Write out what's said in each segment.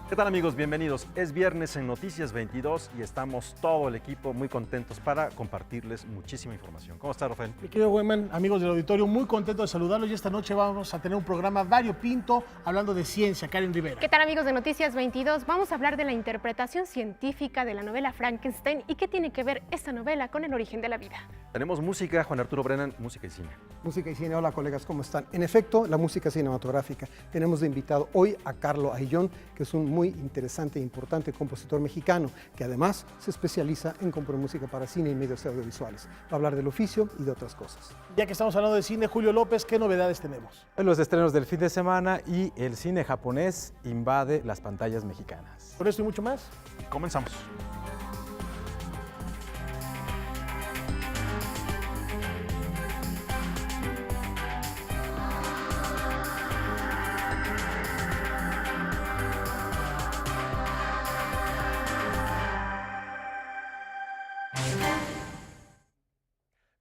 ¿Qué tal, amigos? Bienvenidos. Es viernes en Noticias 22 y estamos todo el equipo muy contentos para compartirles muchísima información. ¿Cómo está, Rafael? Mi querido Weyman, amigos del auditorio, muy contento de saludarlos y esta noche vamos a tener un programa variopinto hablando de ciencia. Karen Rivera. ¿Qué tal, amigos de Noticias 22? Vamos a hablar de la interpretación científica de la novela Frankenstein y qué tiene que ver esta novela con el origen de la vida. Tenemos música, Juan Arturo Brennan, música y cine. Música y cine, hola colegas, ¿cómo están? En efecto, la música cinematográfica. Tenemos de invitado hoy a Carlo Aillón, que es un muy interesante e importante compositor mexicano, que además se especializa en componer música para cine y medios audiovisuales. Va a hablar del oficio y de otras cosas. Ya que estamos hablando de cine, Julio López, ¿qué novedades tenemos? Los estrenos del fin de semana y el cine japonés invade las pantallas mexicanas. Con esto y mucho más. Comenzamos.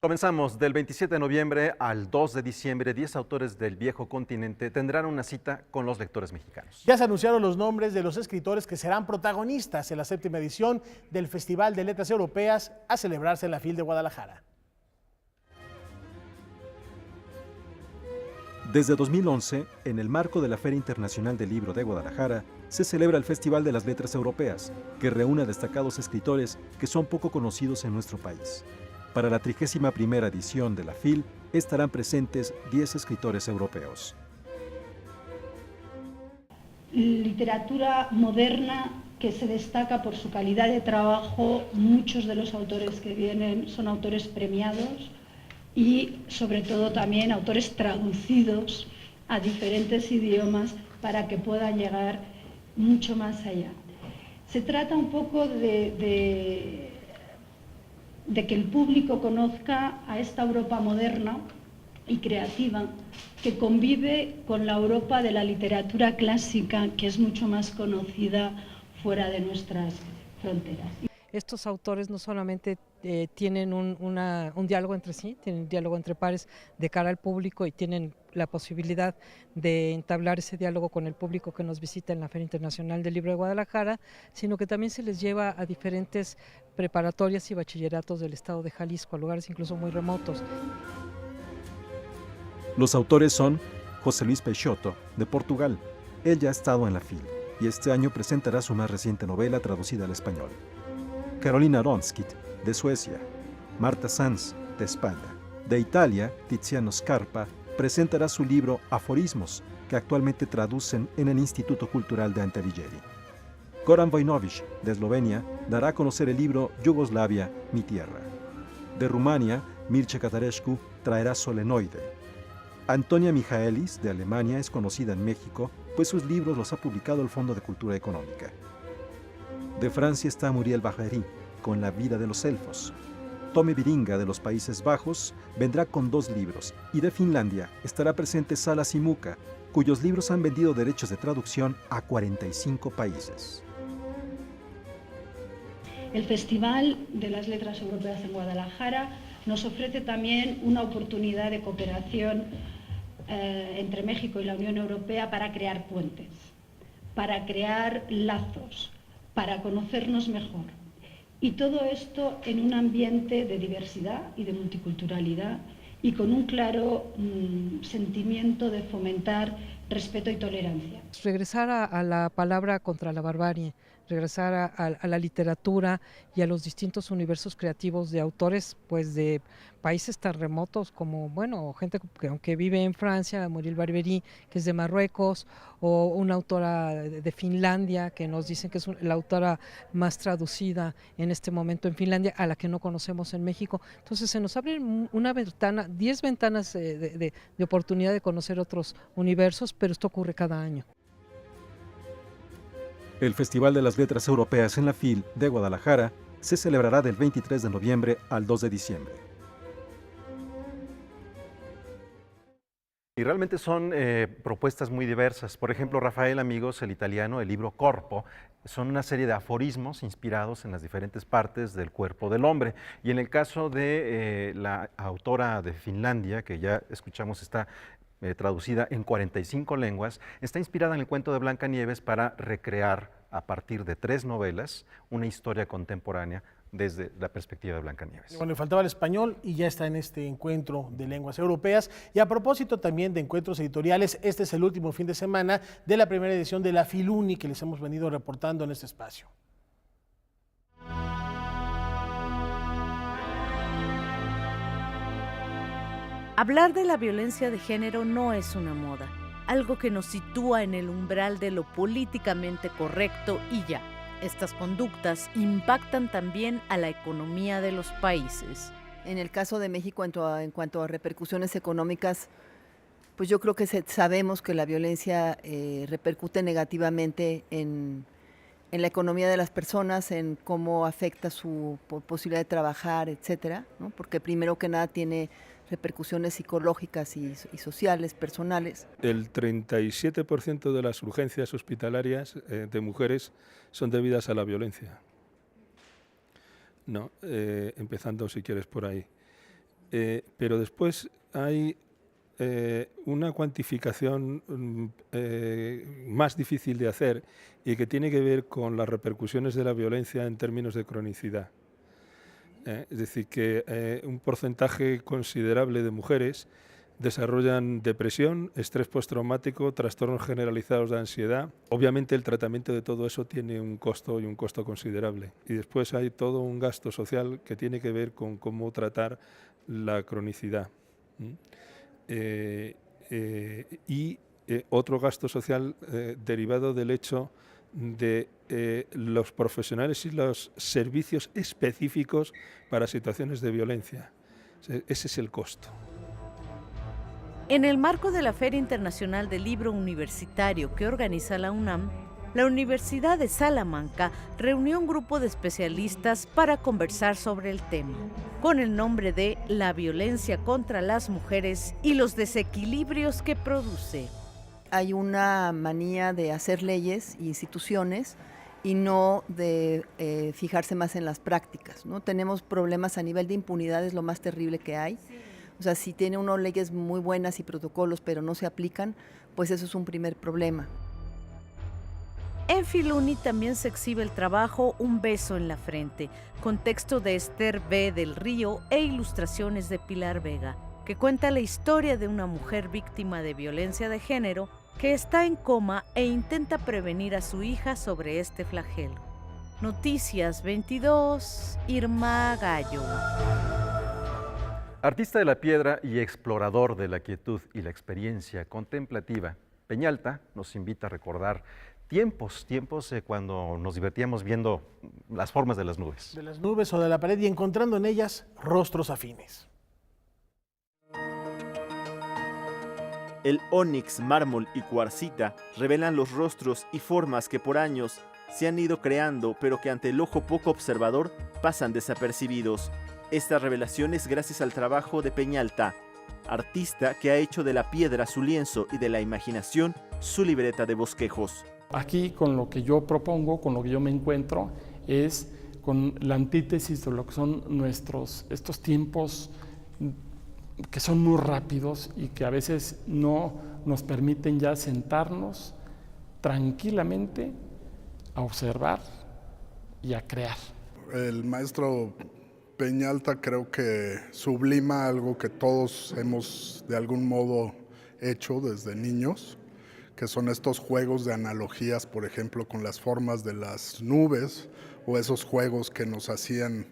Comenzamos. Del 27 de noviembre al 2 de diciembre, 10 autores del viejo continente tendrán una cita con los lectores mexicanos. Ya se anunciaron los nombres de los escritores que serán protagonistas en la 7ª edición del Festival de Letras Europeas a celebrarse en la FIL de Guadalajara. Desde 2011, en el marco de la Feria Internacional del Libro de Guadalajara, se celebra el Festival de las Letras Europeas, que reúne a destacados escritores que son poco conocidos en nuestro país. Para la 31ª edición de la FIL estarán presentes 10 escritores europeos. Literatura moderna que se destaca por su calidad de trabajo. Muchos de los autores que vienen son autores premiados y sobre todo también autores traducidos a diferentes idiomas para que puedan llegar mucho más allá. Se trata un poco de que el público conozca a esta Europa moderna y creativa que convive con la Europa de la literatura clásica, que es mucho más conocida fuera de nuestras fronteras. Estos autores no solamente tienen un diálogo entre sí, tienen un diálogo entre pares de cara al público y tienen la posibilidad de entablar ese diálogo con el público que nos visita en la Feria Internacional del Libro de Guadalajara, sino que también se les lleva a diferentes preparatorias y bachilleratos del estado de Jalisco, a lugares incluso muy remotos. Los autores son José Luis Peixoto, de Portugal. Él ya ha estado en la FIL y este año presentará su más reciente novela traducida al español. Carolina Ronskit, de Suecia. Marta Sanz, de España. De Italia, Tiziano Scarpa presentará su libro Aforismos, que actualmente traducen en el Instituto Cultural de Ante Alighieri. Goran Vojinović, de Eslovenia, dará a conocer el libro Yugoslavia, mi tierra. De Rumania, Mircea Catarescu traerá Solenoide. Antonia Michaelis, de Alemania, es conocida en México, pues sus libros los ha publicado el Fondo de Cultura Económica. De Francia está Muriel Barbery, con La vida de los elfos. Tome Viringa, de los Países Bajos, vendrá con 2 libros, y de Finlandia estará presente Sala Simuka, cuyos libros han vendido derechos de traducción a 45 países. El Festival de las Letras Europeas en Guadalajara nos ofrece también una oportunidad de cooperación entre México y la Unión Europea para crear puentes, para crear lazos, para conocernos mejor. Y todo esto en un ambiente de diversidad y de multiculturalidad y con un claro sentimiento de fomentar respeto y tolerancia. Regresar a la palabra contra la barbarie, regresar a la literatura y a los distintos universos creativos de autores pues de países tan remotos como, bueno, gente que aunque vive en Francia, Muriel Barbery, que es de Marruecos, o una autora de Finlandia, que nos dicen que es la autora más traducida en este momento en Finlandia, a la que no conocemos en México. Entonces se nos abre una ventana, 10 ventanas de oportunidad de conocer otros universos, pero esto ocurre cada año. El Festival de las Letras Europeas en la FIL de Guadalajara se celebrará del 23 de noviembre al 2 de diciembre. Y realmente son propuestas muy diversas. Por ejemplo, Rafael, amigos, el italiano, el libro Corpo, son una serie de aforismos inspirados en las diferentes partes del cuerpo del hombre. Y en el caso de la autora de Finlandia, que ya escuchamos, está traducida en 45 lenguas, está inspirada en el cuento de Blancanieves para recrear, a partir de 3 novelas, una historia contemporánea desde la perspectiva de Blancanieves. Bueno, le faltaba el español y ya está en este encuentro de lenguas europeas. Y a propósito también de encuentros editoriales, este es el último fin de semana de la primera edición de la Filuni que les hemos venido reportando en este espacio. Hablar de la violencia de género no es una moda, algo que nos sitúa en el umbral de lo políticamente correcto y ya. Estas conductas impactan también a la economía de los países. En el caso de México, en cuanto a repercusiones económicas, pues yo creo que sabemos que la violencia repercute negativamente en la economía de las personas, en cómo afecta su posibilidad de trabajar, etcétera, ¿no? Porque primero que nada tiene repercusiones psicológicas y sociales, personales. El 37% de las urgencias hospitalarias de mujeres son debidas a la violencia. No, empezando si quieres por ahí. Pero después hay una cuantificación más difícil de hacer y que tiene que ver con las repercusiones de la violencia en términos de cronicidad. Es decir, que un porcentaje considerable de mujeres desarrollan depresión, estrés postraumático, trastornos generalizados de ansiedad. Obviamente el tratamiento de todo eso tiene un costo y un costo considerable. Y después hay todo un gasto social que tiene que ver con cómo tratar la cronicidad. Y otro gasto social derivado del hecho de los profesionales y los servicios específicos para situaciones de violencia. Ese es el costo. En el marco de la Feria Internacional del Libro Universitario que organiza la UNAM, la Universidad de Salamanca reunió un grupo de especialistas para conversar sobre el tema, con el nombre de La violencia contra las mujeres y los desequilibrios que produce. Hay una manía de hacer leyes e instituciones y no de fijarse más en las prácticas, ¿no? Tenemos problemas a nivel de impunidad, es lo más terrible que hay. O sea, si tiene uno leyes muy buenas y protocolos, pero no se aplican, pues eso es un primer problema. En Filuni también se exhibe el trabajo Un beso en la frente, con texto de Esther B. del Río e ilustraciones de Pilar Vega, que cuenta la historia de una mujer víctima de violencia de género que está en coma e intenta prevenir a su hija sobre este flagelo. Noticias 22, Irma Gallo. Artista de la piedra y explorador de la quietud y la experiencia contemplativa, Peñalta nos invita a recordar tiempos cuando nos divertíamos viendo las formas de las nubes. De las nubes o de la pared y encontrando en ellas rostros afines. El ónix, mármol y cuarcita revelan los rostros y formas que por años se han ido creando, pero que ante el ojo poco observador pasan desapercibidos. Esta revelación es gracias al trabajo de Peñalta, artista que ha hecho de la piedra su lienzo y de la imaginación su libreta de bosquejos. Aquí con lo que yo propongo, con lo que yo me encuentro, es con la antítesis de lo que son estos tiempos que son muy rápidos y que a veces no nos permiten ya sentarnos tranquilamente a observar y a crear. El maestro Peñalta creo que sublima algo que todos hemos de algún modo hecho desde niños, que son estos juegos de analogías, por ejemplo, con las formas de las nubes o esos juegos que nos hacían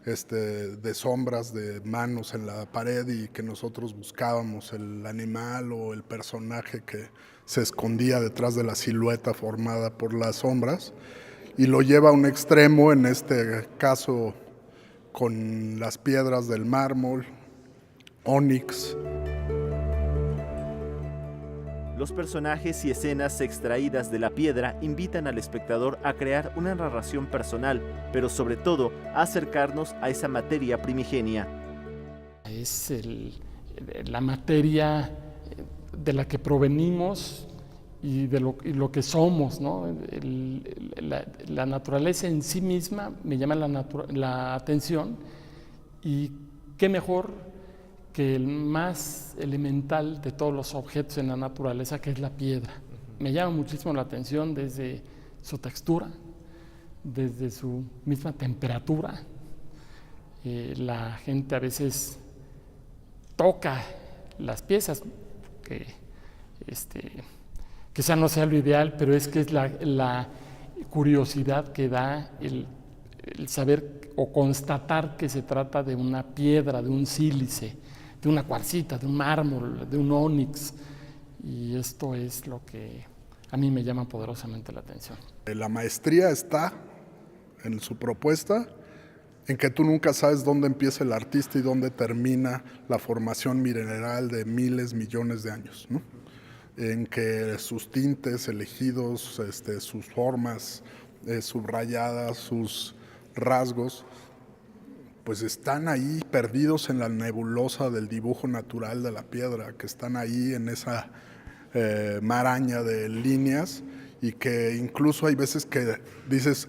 de sombras, de manos en la pared y que nosotros buscábamos el animal o el personaje que se escondía detrás de la silueta formada por las sombras, y lo lleva a un extremo, en este caso con las piedras del mármol, ónix. Los personajes y escenas extraídas de la piedra invitan al espectador a crear una narración personal, pero sobre todo a acercarnos a esa materia primigenia. Es la materia de la que provenimos y de lo que somos, ¿no? La naturaleza en sí misma me llama la atención, y qué mejor que el más elemental de todos los objetos en la naturaleza, que es la piedra. Me llama muchísimo la atención desde su textura, desde su misma temperatura. La gente a veces toca las piezas, que quizá no sea lo ideal, pero es que es la curiosidad que da el saber o constatar que se trata de una piedra, de un sílice, de una cuarcita, de un mármol, de un ónix. Y esto es lo que a mí me llama poderosamente la atención. La maestría está en su propuesta, en que tú nunca sabes dónde empieza el artista y dónde termina la formación mineral de miles, millones de años, ¿no? En que sus tintes elegidos, sus formas subrayadas, sus rasgos, pues están ahí perdidos en la nebulosa del dibujo natural de la piedra, que están ahí en esa maraña de líneas, y que incluso hay veces que dices,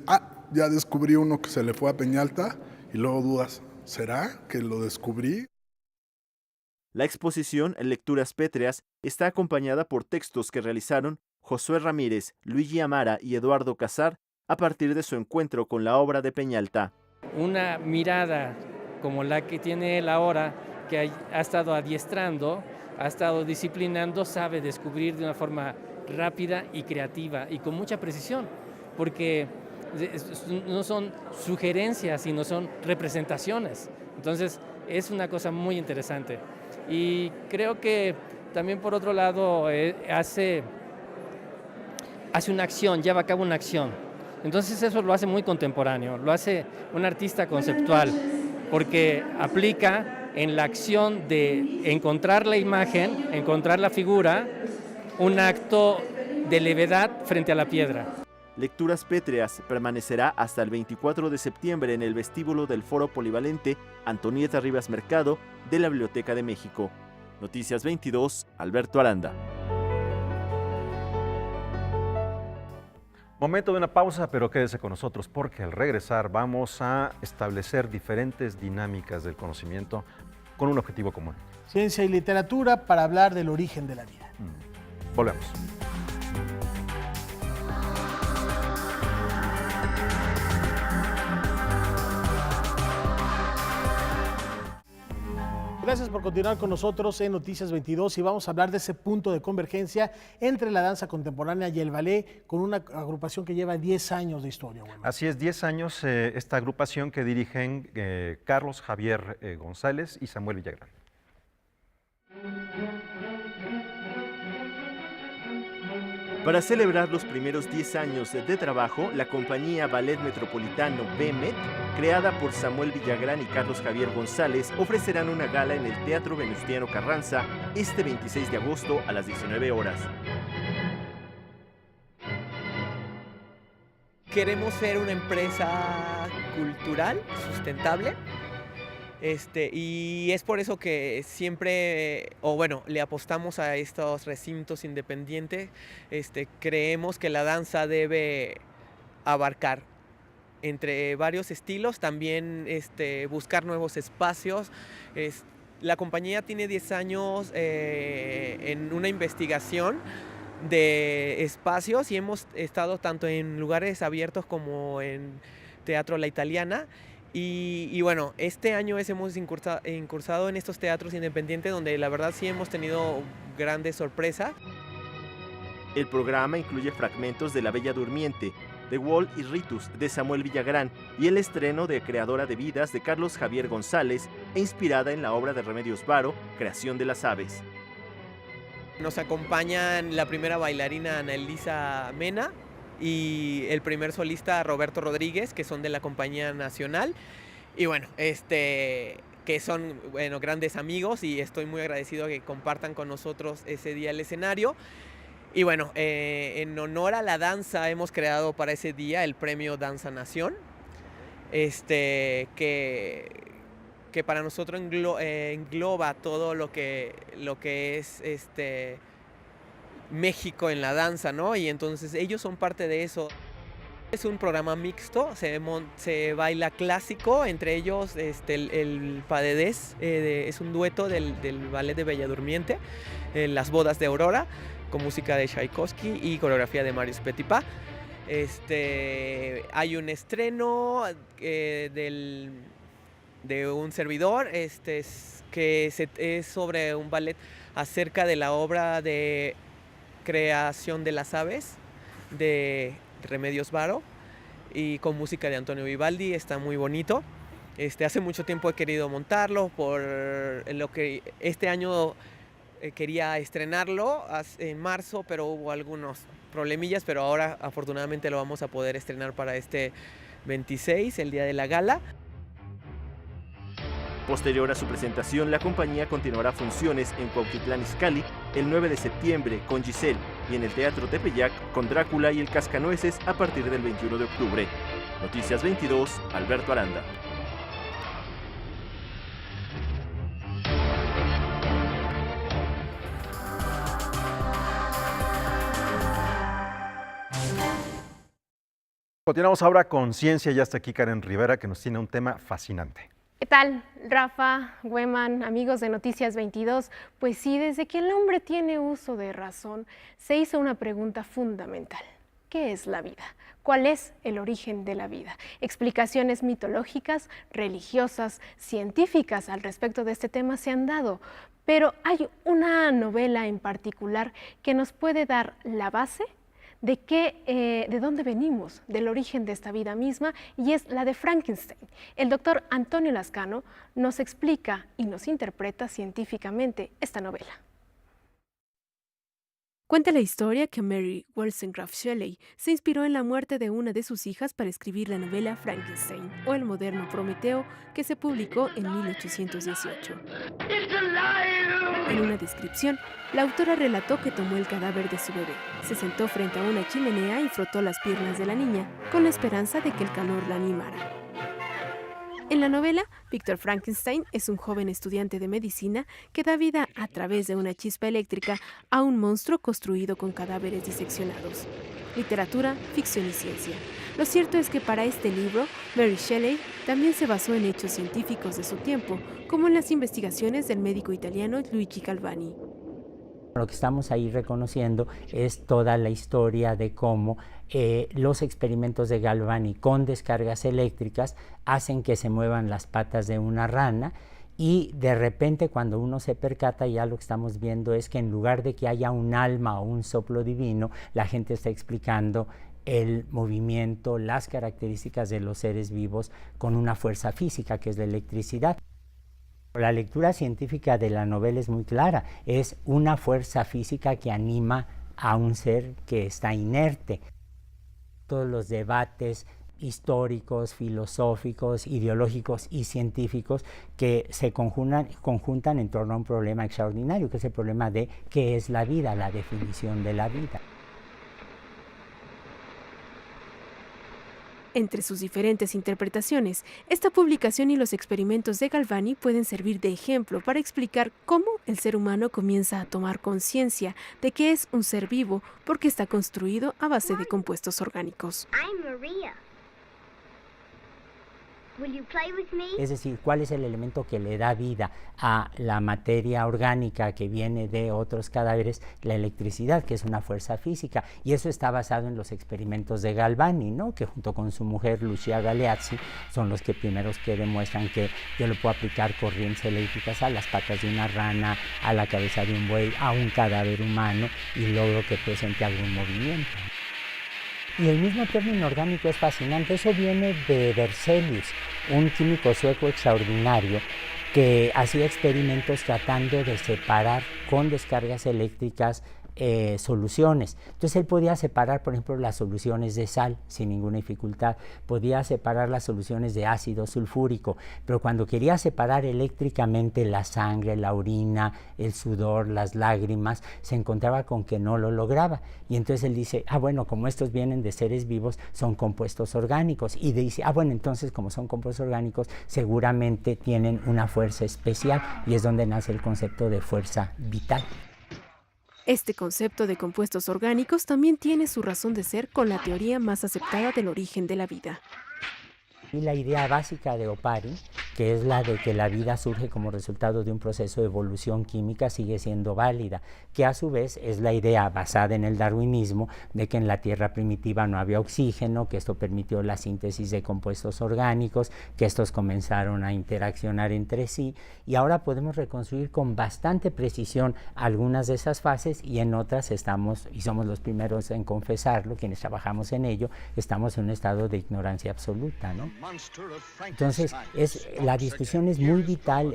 ya descubrí uno que se le fue a Peñalta, y luego dudas, ¿será que lo descubrí? La exposición Lecturas Pétreas está acompañada por textos que realizaron Josué Ramírez, Luigi Amara y Eduardo Casar a partir de su encuentro con la obra de Peñalta. Una mirada como la que tiene él ahora, que ha estado adiestrando, ha estado disciplinando, sabe descubrir de una forma rápida y creativa y con mucha precisión, porque no son sugerencias, sino son representaciones. Entonces es una cosa muy interesante. Y creo que también por otro lado hace una acción, lleva a cabo una acción. Entonces eso lo hace muy contemporáneo, lo hace un artista conceptual, porque aplica en la acción de encontrar la imagen, encontrar la figura, un acto de levedad frente a la piedra. Lecturas Pétreas permanecerá hasta el 24 de septiembre en el vestíbulo del Foro Polivalente Antonieta Rivas Mercado de la Biblioteca de México. Noticias 22, Alberto Aranda. Momento de una pausa, pero quédese con nosotros porque al regresar vamos a establecer diferentes dinámicas del conocimiento con un objetivo común. Ciencia y literatura para hablar del origen de la vida. Volvemos. Gracias por continuar con nosotros en Noticias 22 y vamos a hablar de ese punto de convergencia entre la danza contemporánea y el ballet con una agrupación que lleva 10 años de historia. Así es, 10 años esta agrupación que dirigen Carlos Javier González y Samuel Villagrán. Para celebrar los primeros 10 años de trabajo, la compañía Ballet Metropolitano BMET, creada por Samuel Villagrán y Carlos Javier González, ofrecerán una gala en el Teatro Venustiano Carranza este 26 de agosto a las 19 horas. Queremos ser una empresa cultural, sustentable. Y es por eso que siempre, le apostamos a estos recintos independientes. Creemos que la danza debe abarcar entre varios estilos, también buscar nuevos espacios. La compañía tiene 10 años en una investigación de espacios y hemos estado tanto en lugares abiertos como en Teatro La Italiana. Y bueno, este año hemos incursado en estos teatros independientes donde la verdad sí hemos tenido grandes sorpresas. El programa incluye fragmentos de La Bella Durmiente, The Wall y Ritus de Samuel Villagrán y el estreno de Creadora de Vidas de Carlos Javier González e inspirada en la obra de Remedios Varo, Creación de las Aves. Nos acompañan la primera bailarina Ana Elisa Mena y el primer solista Roberto Rodríguez, que son de la Compañía Nacional. Y bueno, que son grandes amigos y estoy muy agradecido que compartan con nosotros ese día el escenario. Y bueno, en honor a la danza hemos creado para ese día el premio Danza Nación, que para nosotros engloba todo lo que es México en la danza, ¿no? Y entonces ellos son parte de eso. Es un programa mixto, se baila clásico, entre ellos el Pas de Deux, es un dueto del ballet de Bella Durmiente, Las bodas de Aurora, con música de Tchaikovsky y coreografía de Marius Petipa. Hay un estreno de un servidor que es sobre un ballet acerca de la obra de Creación de las aves de Remedios Varo y con música de Antonio Vivaldi. Está muy bonito. Hace mucho tiempo he querido montarlo, por lo que este año quería estrenarlo en marzo, pero hubo algunos problemillas, pero ahora afortunadamente lo vamos a poder estrenar para este 26, el día de la gala. Posterior a su presentación, la compañía continuará funciones en Cuautitlán Izcalli el 9 de septiembre con Giselle y en el Teatro Tepeyac con Drácula y el Cascanueces a partir del 21 de octubre. Noticias 22, Alberto Aranda. Continuamos ahora con Ciencia. Ya está aquí Karen Rivera, que nos tiene un tema fascinante. ¿Qué tal, Rafa, Weman, amigos de Noticias 22? Pues sí, desde que el hombre tiene uso de razón, se hizo una pregunta fundamental. ¿Qué es la vida? ¿Cuál es el origen de la vida? Explicaciones mitológicas, religiosas, científicas al respecto de este tema se han dado, pero hay una novela en particular que nos puede dar la base de dónde venimos, del origen de esta vida misma, y es la de Frankenstein. El doctor Antonio Lascano nos explica y nos interpreta científicamente esta novela. Cuenta la historia que Mary Wollstonecraft Shelley se inspiró en la muerte de una de sus hijas para escribir la novela Frankenstein, o el moderno Prometeo, que se publicó en 1818. En una descripción, la autora relató que tomó el cadáver de su bebé, se sentó frente a una chimenea y frotó las piernas de la niña, con la esperanza de que el calor la animara. En la novela, Victor Frankenstein es un joven estudiante de medicina que da vida a través de una chispa eléctrica a un monstruo construido con cadáveres diseccionados. Literatura, ficción y ciencia. Lo cierto es que para este libro, Mary Shelley también se basó en hechos científicos de su tiempo, como en las investigaciones del médico italiano Luigi Galvani. Lo que estamos ahí reconociendo es toda la historia de cómo los experimentos de Galvani con descargas eléctricas hacen que se muevan las patas de una rana, y de repente cuando uno se percata, ya lo que estamos viendo es que en lugar de que haya un alma o un soplo divino, la gente está explicando el movimiento, las características de los seres vivos con una fuerza física que es la electricidad. La lectura científica de la novela es muy clara, es una fuerza física que anima a un ser que está inerte. Todos los debates históricos, filosóficos, ideológicos y científicos que se conjuntan en torno a un problema extraordinario, que es el problema de qué es la vida, la definición de la vida. Entre sus diferentes interpretaciones, esta publicación y los experimentos de Galvani pueden servir de ejemplo para explicar cómo el ser humano comienza a tomar conciencia de que es un ser vivo porque está construido a base de compuestos orgánicos. Es decir, ¿cuál es el elemento que le da vida a la materia orgánica que viene de otros cadáveres? La electricidad, que es una fuerza física, y eso está basado en los experimentos de Galvani, ¿no? Que junto con su mujer Lucia Galeazzi son los que primeros que demuestran que yo le puedo aplicar corrientes eléctricas a las patas de una rana, a la cabeza de un buey, a un cadáver humano, y logro que presente algún movimiento. Y el mismo término orgánico es fascinante. Eso viene de Berzelius, un químico sueco extraordinario que hacía experimentos tratando de separar con descargas eléctricas soluciones. Entonces él podía separar, por ejemplo, las soluciones de sal sin ninguna dificultad, podía separar las soluciones de ácido sulfúrico, pero cuando quería separar eléctricamente la sangre, la orina, el sudor, las lágrimas, se encontraba con que no lo lograba. Y entonces él dice, bueno, como estos vienen de seres vivos, son compuestos orgánicos. Y dice, bueno, entonces como son compuestos orgánicos, seguramente tienen una fuerza especial, y es donde nace el concepto de fuerza vital. Este concepto de compuestos orgánicos también tiene su razón de ser con la teoría más aceptada del origen de la vida. Y la idea básica de Oparin, que es la de que la vida surge como resultado de un proceso de evolución química, sigue siendo válida, que a su vez es la idea basada en el darwinismo de que en la Tierra primitiva no había oxígeno, que esto permitió la síntesis de compuestos orgánicos, que estos comenzaron a interaccionar entre sí, y ahora podemos reconstruir con bastante precisión algunas de esas fases, y en otras estamos, y somos los primeros en confesarlo, quienes trabajamos en ello, estamos en un estado de ignorancia absoluta, ¿no? Entonces, la discusión es muy vital,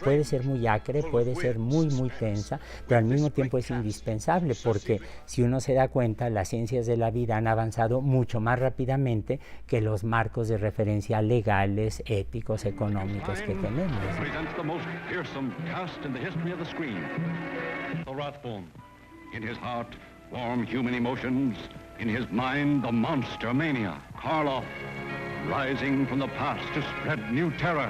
puede ser muy acre, puede ser muy tensa, pero al mismo tiempo es indispensable, porque si uno se da cuenta, las ciencias de la vida han avanzado mucho más rápidamente que los marcos de referencia legales, éticos, económicos que tenemos. Warm human emotions, in his mind the monster mania, Karloff, rising from the past to spread new terror.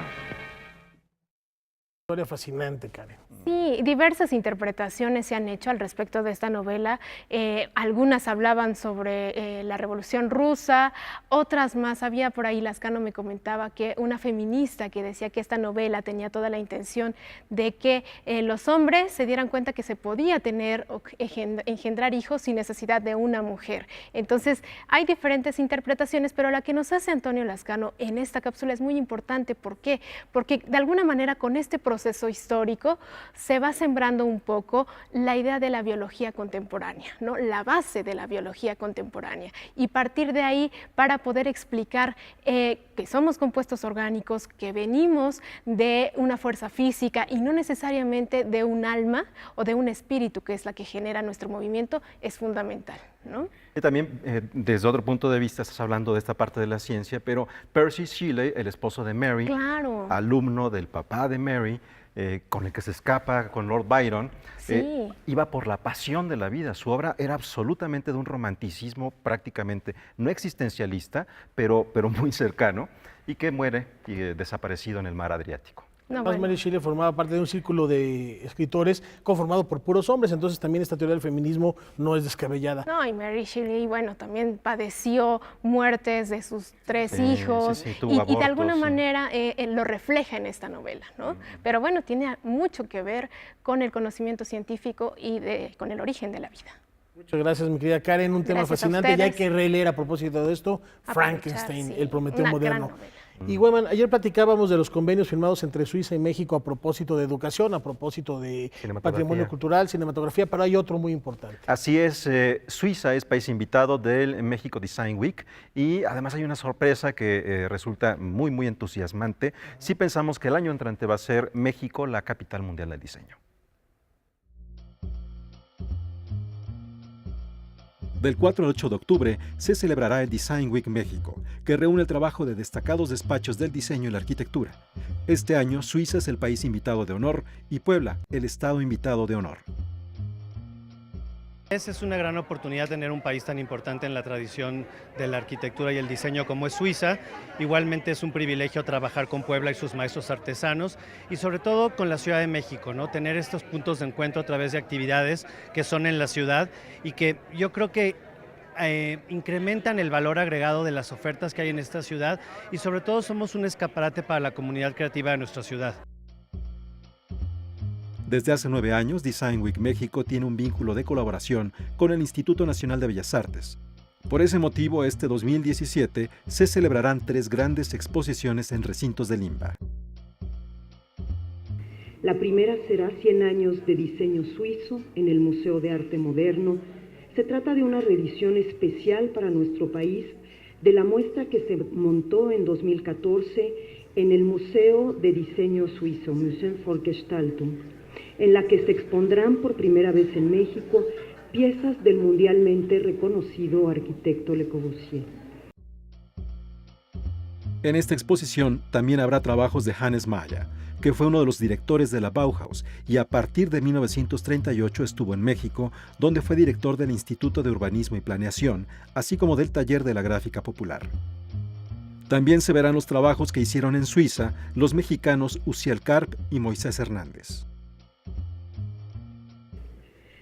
Historia fascinante, Karen. Sí, diversas interpretaciones se han hecho al respecto de esta novela. Algunas hablaban sobre la Revolución Rusa, otras más. Había por ahí, Lascano me comentaba que una feminista que decía que esta novela tenía toda la intención de que los hombres se dieran cuenta que se podía tener o engendrar hijos sin necesidad de una mujer. Entonces, hay diferentes interpretaciones, pero la que nos hace Antonio Lascano en esta cápsula es muy importante. ¿Por qué? Porque de alguna manera con este proceso histórico se va sembrando un poco la idea de la biología contemporánea, ¿no? La base de la biología contemporánea, y partir de ahí para poder explicar que somos compuestos orgánicos, que venimos de una fuerza física y no necesariamente de un alma o de un espíritu, que es la que genera nuestro movimiento, es fundamental, ¿no? Y también, desde otro punto de vista, estás hablando de esta parte de la ciencia, pero Percy Shelley, el esposo de Mary, claro, alumno del papá de Mary, con el que se escapa con Lord Byron, sí, iba por la pasión de la vida. Su obra era absolutamente de un romanticismo prácticamente no existencialista, pero muy cercano, y que muere desaparecido en el mar Adriático. Mary Shelley formaba parte de un círculo de escritores conformado por puros hombres, entonces también esta teoría del feminismo no es descabellada. No, y Mary Shelley, bueno, también padeció muertes de sus 3 hijos, tuvo abortos, y de alguna manera lo refleja en esta novela, ¿no? Pero bueno, tiene mucho que ver con el conocimiento científico y con el origen de la vida. Muchas gracias, mi querida Karen, un tema fascinante, y hay que releer a propósito de esto, Frankenstein, sí, el Prometeo moderno. Y Weman, ayer platicábamos de los convenios firmados entre Suiza y México a propósito de educación, a propósito de patrimonio cultural, cinematografía, pero hay otro muy importante. Así es, Suiza es país invitado del México Design Week, y además hay una sorpresa que resulta muy entusiasmante si pensamos que el año entrante va a ser México la capital mundial del diseño. Del 4 al 8 de octubre se celebrará el Design Week México, que reúne el trabajo de destacados despachos del diseño y la arquitectura. Este año, Suiza es el país invitado de honor y Puebla, el estado invitado de honor. Es una gran oportunidad tener un país tan importante en la tradición de la arquitectura y el diseño como es Suiza. Igualmente es un privilegio trabajar con Puebla y sus maestros artesanos, y sobre todo con la Ciudad de México, ¿no? Tener estos puntos de encuentro a través de actividades que son en la ciudad y que yo creo que incrementan el valor agregado de las ofertas que hay en esta ciudad, y sobre todo somos un escaparate para la comunidad creativa de nuestra ciudad. Desde hace 9 años, Design Week México tiene un vínculo de colaboración con el Instituto Nacional de Bellas Artes. Por ese motivo, este 2017 se celebrarán 3 grandes exposiciones en recintos de Limba. La primera será 100 años de diseño suizo en el Museo de Arte Moderno. Se trata de una reedición especial para nuestro país de la muestra que se montó en 2014 en el Museo de Diseño Suizo, Museum für Gestaltung, en la que se expondrán por primera vez en México piezas del mundialmente reconocido arquitecto Le Corbusier. En esta exposición también habrá trabajos de Hannes Mayer, que fue uno de los directores de la Bauhaus y a partir de 1938 estuvo en México, donde fue director del Instituto de Urbanismo y Planeación, así como del Taller de la Gráfica Popular. También se verán los trabajos que hicieron en Suiza los mexicanos Uciel Karp y Moisés Hernández.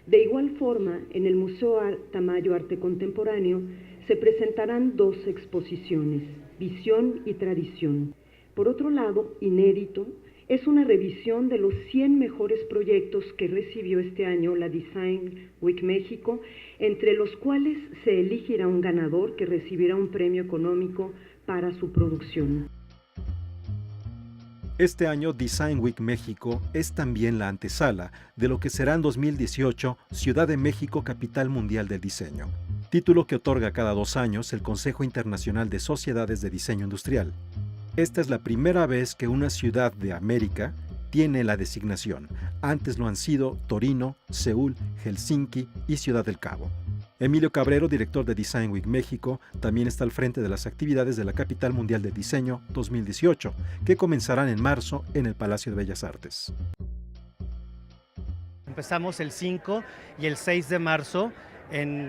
De igual forma, en el Museo Tamayo Arte Contemporáneo se presentarán 2 exposiciones, Visión y Tradición. Por otro lado, inédito, es una revisión de los 100 mejores proyectos que recibió este año la Design Week México, entre los cuales se elegirá un ganador que recibirá un premio económico para su producción. Este año Design Week México es también la antesala de lo que será en 2018 Ciudad de México Capital Mundial del Diseño, título que otorga cada 2 años el Consejo Internacional de Sociedades de Diseño Industrial. Esta es la primera vez que una ciudad de América tiene la designación. Antes lo han sido Torino, Seúl, Helsinki y Ciudad del Cabo. Emilio Cabrero, director de Design Week México, también está al frente de las actividades de la Capital Mundial de Diseño 2018, que comenzarán en marzo en el Palacio de Bellas Artes. Empezamos el 5 y el 6 de marzo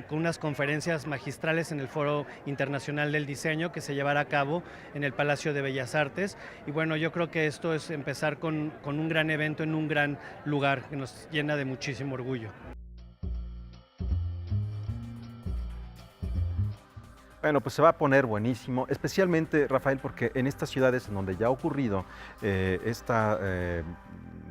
con unas conferencias magistrales en el Foro Internacional del Diseño que se llevará a cabo en el Palacio de Bellas Artes. Y bueno, yo creo que esto es empezar con un gran evento en un gran lugar que nos llena de muchísimo orgullo. Bueno, pues se va a poner buenísimo, especialmente, Rafael, porque en estas ciudades en donde ya ha ocurrido esta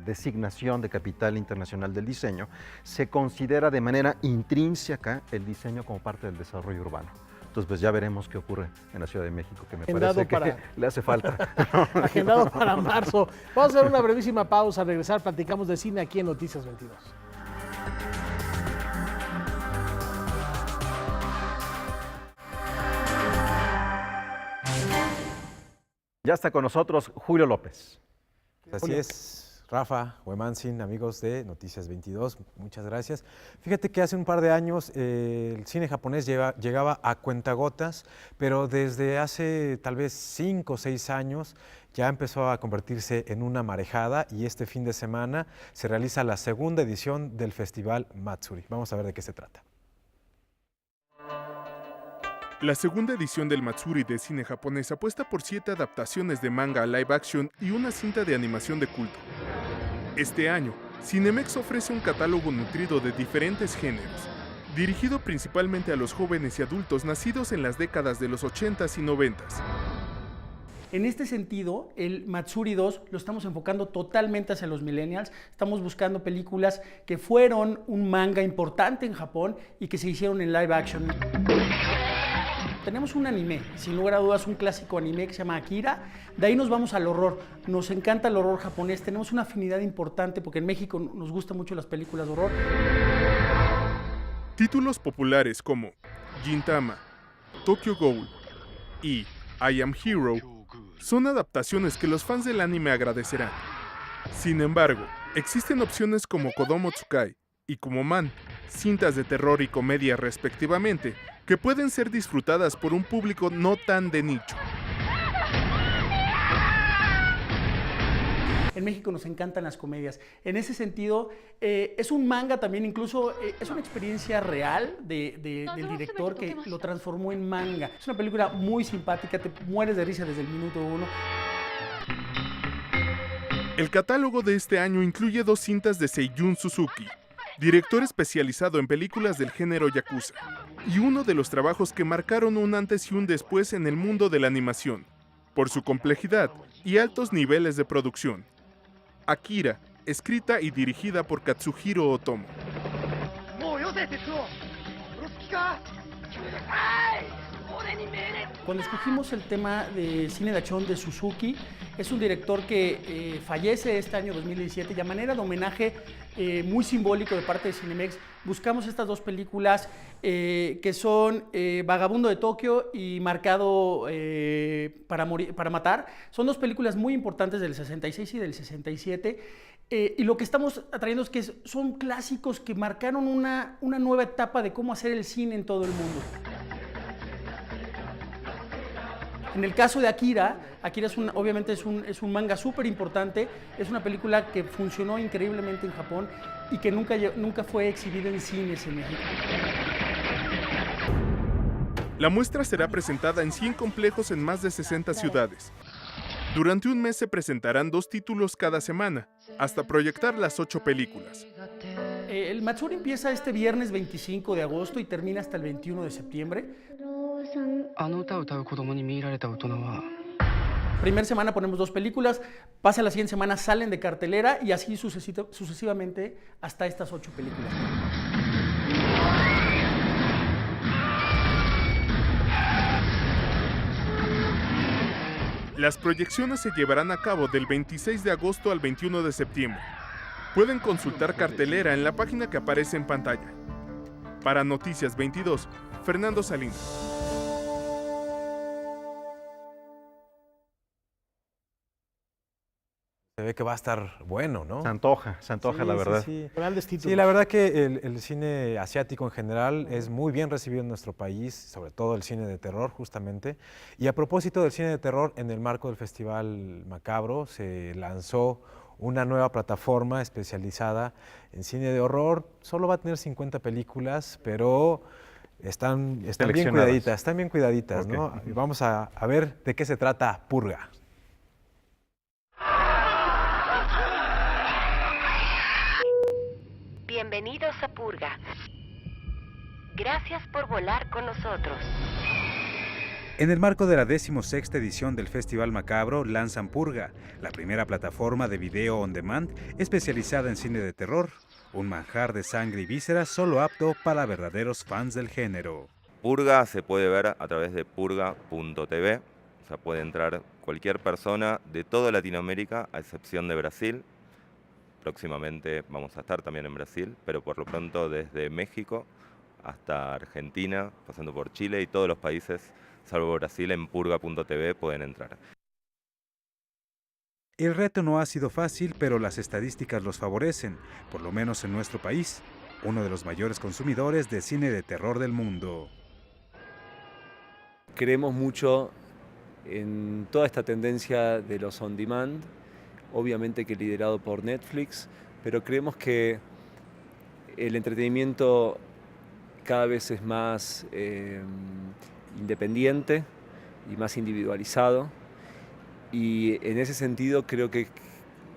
designación de Capital Internacional del Diseño, se considera de manera intrínseca el diseño como parte del desarrollo urbano. Entonces, pues ya veremos qué ocurre en la Ciudad de México, que me parece que le hace falta. Agendado para marzo. Vamos a hacer una brevísima pausa, al regresar platicamos de cine aquí en Noticias 22. Ya está con nosotros Julio López. Así es, Rafa, Huemansin, amigos de Noticias 22, muchas gracias. Fíjate que hace un par de años el cine japonés llegaba a cuentagotas, pero desde hace tal vez 5 o 6 años ya empezó a convertirse en una marejada y este fin de semana se realiza la segunda edición del Festival Matsuri. Vamos a ver de qué se trata. La segunda edición del Matsuri de cine japonés apuesta por 7 adaptaciones de manga a live action y una cinta de animación de culto. Este año, Cinemex ofrece un catálogo nutrido de diferentes géneros, dirigido principalmente a los jóvenes y adultos nacidos en las décadas de los 80s y 90s. En este sentido, el Matsuri 2 lo estamos enfocando totalmente hacia los millennials. Estamos buscando películas que fueron un manga importante en Japón y que se hicieron en live action. Tenemos un anime, sin lugar a dudas un clásico anime que se llama Akira. De ahí nos vamos al horror. Nos encanta el horror japonés. Tenemos una afinidad importante porque en México nos gustan mucho las películas de horror. Títulos populares como Gintama, Tokyo Ghoul y I Am Hero son adaptaciones que los fans del anime agradecerán. Sin embargo, existen opciones como Kodomo Tsukai y Kumoman, cintas de terror y comedia respectivamente, que pueden ser disfrutadas por un público no tan de nicho. En México nos encantan las comedias. En ese sentido, es un manga también, incluso es una experiencia real del director que lo transformó en manga. Es una película muy simpática, te mueres de risa desde el minuto 1. El catálogo de este año incluye 2 cintas de Seijun Suzuki, director especializado en películas del género yakuza, y uno de los trabajos que marcaron un antes y un después en el mundo de la animación, por su complejidad y altos niveles de producción. Akira, escrita y dirigida por Katsuhiro Otomo. Cuando escogimos el tema de cine de acción de Suzuki, es un director que fallece este año 2017 y a manera de homenaje muy simbólico de parte de Cinemex, buscamos estas 2 películas que son Vagabundo de Tokio y Marcado para Matar. Son 2 películas muy importantes del 66 y del 67. Y lo que estamos atrayendo es que son clásicos que marcaron una nueva etapa de cómo hacer el cine en todo el mundo. En el caso de Akira obviamente es un manga súper importante, es una película que funcionó increíblemente en Japón y que nunca fue exhibida en cines en México. La muestra será presentada en 100 complejos en más de 60 ciudades. Durante un mes se presentarán 2 títulos cada semana, hasta proyectar las 8 películas. El Matsuri empieza este viernes 25 de agosto y termina hasta el 21 de septiembre. Primera semana ponemos 2 películas, pasa la siguiente semana, salen de cartelera y así sucesivamente hasta estas 8 películas. Las proyecciones se llevarán a cabo del 26 de agosto al 21 de septiembre. Pueden consultar cartelera en la página que aparece en pantalla. Para Noticias 22, Fernando Salinas. Se ve que va a estar bueno, ¿no? Se antoja la verdad. Grandes títulos. Sí, la verdad que el cine asiático en general es muy bien recibido en nuestro país, sobre todo el cine de terror, justamente. Y a propósito del cine de terror, en el marco del Festival Macabro se lanzó una nueva plataforma especializada en cine de horror. Solo va a tener 50 películas, pero están bien cuidaditas, okay. ¿No? Y vamos a ver de qué se trata Purga. Bienvenidos a Purga. Gracias por volar con nosotros. En el marco de la 16ª edición del Festival Macabro, lanzan Purga, la primera plataforma de video on demand especializada en cine de terror, un manjar de sangre y vísceras solo apto para verdaderos fans del género. Purga se puede ver a través de purga.tv, o sea, puede entrar cualquier persona de toda Latinoamérica, a excepción de Brasil. Próximamente vamos a estar también en Brasil, pero por lo pronto desde México hasta Argentina, pasando por Chile y todos los países, salvo Brasil, en purga.tv pueden entrar. El reto no ha sido fácil, pero las estadísticas los favorecen, por lo menos en nuestro país, uno de los mayores consumidores de cine de terror del mundo. Creemos mucho en toda esta tendencia de los on demand, obviamente que liderado por Netflix, pero creemos que el entretenimiento cada vez es más independiente y más individualizado, y en ese sentido creo que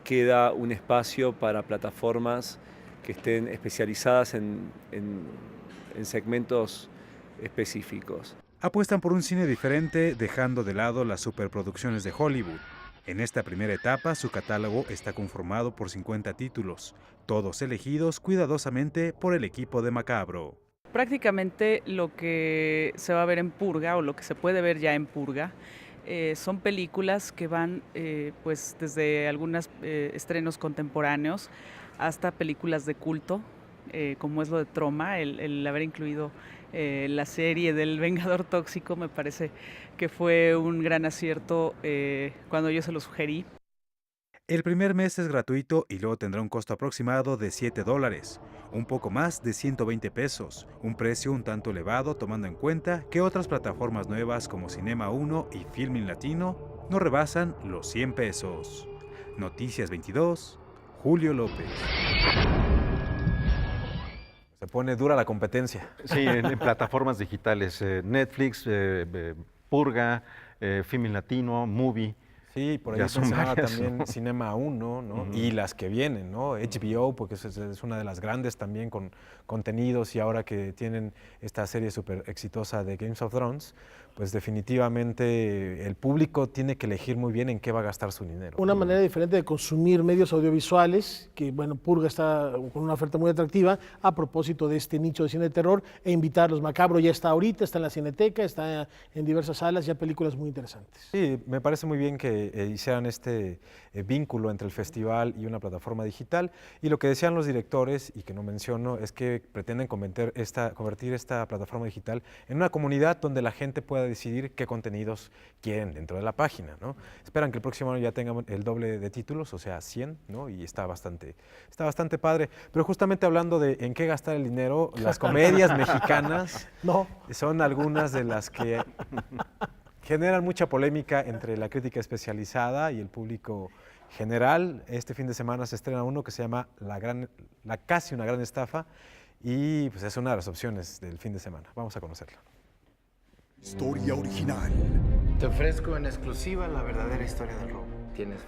queda un espacio para plataformas que estén especializadas en segmentos específicos. Apuestan por un cine diferente, dejando de lado las superproducciones de Hollywood. En esta primera etapa, su catálogo está conformado por 50 títulos, todos elegidos cuidadosamente por el equipo de Macabro. Prácticamente lo que se va a ver en Purga, o lo que se puede ver ya en Purga, son películas que van pues desde algunos estrenos contemporáneos hasta películas de culto, como es lo de Troma. El haber incluido la serie del Vengador Tóxico me parece que fue un gran acierto cuando yo se lo sugerí. El primer mes es gratuito y luego tendrá un costo aproximado de $7, un poco más de 120 pesos, un precio un tanto elevado tomando en cuenta que otras plataformas nuevas como Cinema 1 y Filmin Latino no rebasan los 100 pesos. Noticias 22, Julio López. Se pone dura la competencia. Sí, en plataformas digitales, Netflix, Purga, Filmin Latino, Movie. Sí, por ahí se mencionaba también Cinema 1, ¿no? Y las que vienen, ¿no? HBO, porque es una de las grandes también con contenidos, y ahora que tienen esta serie súper exitosa de Games of Thrones, pues definitivamente el público tiene que elegir muy bien en qué va a gastar su dinero. Una manera diferente de consumir medios audiovisuales, que bueno, Purga está con una oferta muy atractiva a propósito de este nicho de cine de terror, e invitarlos. Macabro ya está ahorita, está en la Cineteca, está en diversas salas, ya películas muy interesantes. Sí, me parece muy bien que hicieran este vínculo entre el festival y una plataforma digital, y lo que decían los directores, y que no menciono, es que pretenden convertir esta plataforma digital en una comunidad donde la gente pueda decidir qué contenidos quieren dentro de la página, ¿no? Esperan que el próximo año ya tengan el doble de títulos, o sea, 100, ¿no? Y está bastante padre. Pero justamente hablando de en qué gastar el dinero, las comedias mexicanas son algunas de las que generan mucha polémica entre la crítica especializada y el público general. Este fin de semana se estrena uno que se llama Casi una gran estafa, y pues es una de las opciones del fin de semana. Vamos a conocerla. Historia original. Te ofrezco en exclusiva la verdadera historia del robo.